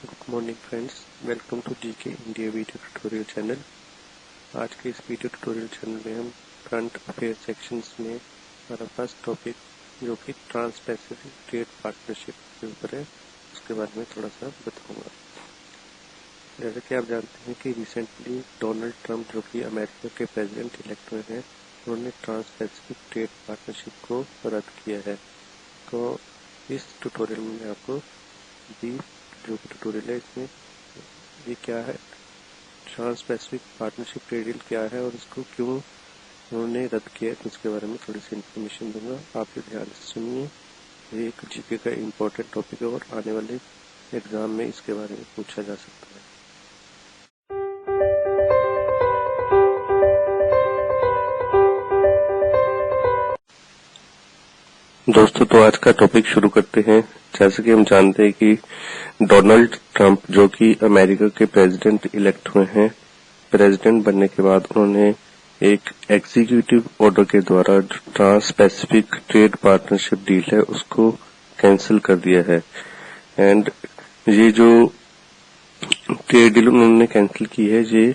Good morning friends, welcome to GK India video tutorial channel. आज के इस video tutorial channel में हम करंट अफेयर सेक्शंस में हमारा फर्स्ट टॉपिक जो कि ट्रांस पैसिफिक ट्रेड पार्टनरशिप के ऊपर है, उसके बारे में थोड़ा सा बताऊंगा। जैसे कि आप जानते हैं कि रिसेंटली डोनाल्ड ट्रंप जो कि अमेरिका के प्रेसिडेंट इलेक्ट हुए हैं, उन्होंने ट्रांस पैसिफिक ट्रेड पार्टनरशिप को रद्द किया है। तो इस ट्यूटोरियल में मैं आपको जो ट्यूटोरियल है इसमें ये क्या है, Trans Pacific Partnership trade deal क्या है और इसको क्यों उन्होंने रद्द किया है, तो उसके बारे में थोड़ी सी इन्फॉर्मेशन दूंगा। आप ये ध्यान से सुनिए, ये एक जीके का इम्पोर्टेंट टॉपिक है और आने वाले एग्जाम में इसके बारे में पूछा जा सकता है। दोस्तों, तो आज का टॉपिक शुरू करते हैं। जैसे कि हम जानते हैं कि डोनाल्ड ट्रंप जो कि अमेरिका के प्रेसिडेंट इलेक्ट हुए हैं, प्रेसिडेंट बनने के बाद उन्होंने एक एग्जीक्यूटिव ऑर्डर के द्वारा जो Trans Pacific trade partnership deal है उसको कैंसिल कर दिया है। एंड ये जो ट्रेड डील उन्होंने कैंसिल की है, ये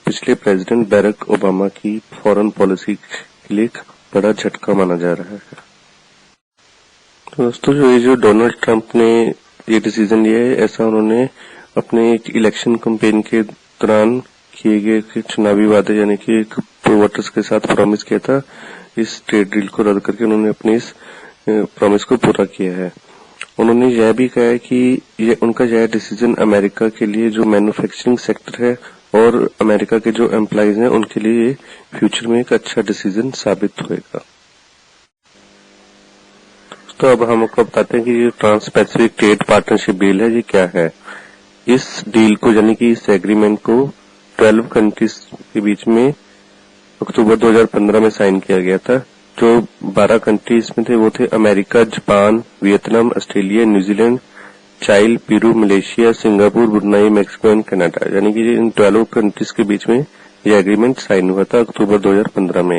पिछले प्रेसिडेंट बैरक ओबामा की फॉरेन पॉलिसी के लिए एक बड़ा झटका माना जा रहा है। दोस्तों, जो डोनाल्ड ट्रंप ने ये डिसीजन लिया है, ऐसा उन्होंने अपने एक इलेक्शन कैंपेन के दौरान किए गए चुनावी वादे यानी कि एक वोटर्स के साथ प्रॉमिस किया था। इस ट्रेड डील को रद्द करके उन्होंने अपने इस प्रॉमिस को पूरा किया है। उन्होंने यह भी कहा है कि ये उनका यह डिसीजन अमेरिका के लिए जो मैन्युफैक्चरिंग सेक्टर है और अमेरिका के जो एम्प्लॉइज हैं उनके लिए फ्यूचर में एक अच्छा डिसीजन साबित होगा। तो अब हम आपको बताते हैं कि ये Trans Pacific trade partnership deal है, ये क्या है। इस डील को यानी कि इस एग्रीमेंट को 12 कंट्रीज के बीच में अक्टूबर 2015 में साइन किया गया था। जो 12 कंट्रीज में थे वो थे America, Japan, Vietnam, Australia, New Zealand, Chile, Peru, Malaysia, Singapore, Brunei, Mexico and Canada. यानी कि इन 12 कंट्रीज के बीच में यह एग्रीमेंट साइन हुआ था अक्टूबर 2015 में।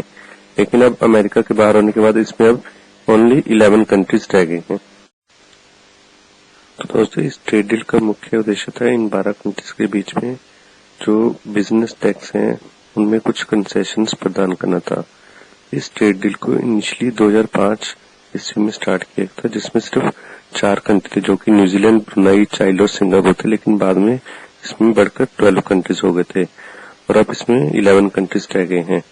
लेकिन अब अमेरिका के बाहर होने के बाद इसमें अब ओनली 11 कंट्रीज रह गई हैं। तो दोस्तों, इस ट्रेड डील का मुख्य उद्देश्य था इन 12 कंट्रीज के बीच में जो बिजनेस टैक्स हैं उनमें कुछ कंसेशंस प्रदान करना था। इस ट्रेड डील को इनिशियली 2005 ईस्वी में स्टार्ट किया था, जिसमें सिर्फ 4 कंट्री थे जो कि न्यूजीलैंड, ब्रुनाई, चाइल्ड और सिंगापुर थे। लेकिन बाद में इसमें बढ़कर 12 कंट्रीज हो गए थे और अब इसमें 11 कंट्रीज रह गए हैं।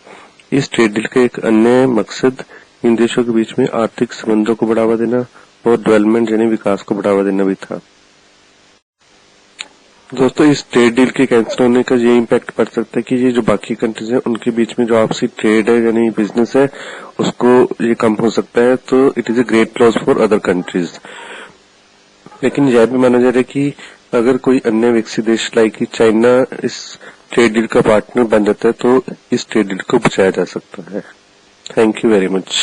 इस ट्रेड डील का एक अन्य मकसद इन देशों के बीच में आर्थिक संबंधों को बढ़ावा देना और डेवलपमेंट यानी विकास को बढ़ावा देना भी था। दोस्तों, इस ट्रेड डील के कैंसिल होने का ये इम्पैक्ट पड़ सकता है कि ये जो बाकी कंट्रीज हैं उनके बीच में जो आपसी ट्रेड है यानी बिजनेस है उसको ये कम हो सकता है। तो it is a great loss for other countries. लेकिन यह भी माना जा रहा है कि अगर कोई अन्य विकसित देश लाइक कि चाइना इस ट्रेड डील का पार्टनर बन जाता है तो इस ट्रेड डील को बचाया जा सकता है। Thank you very much.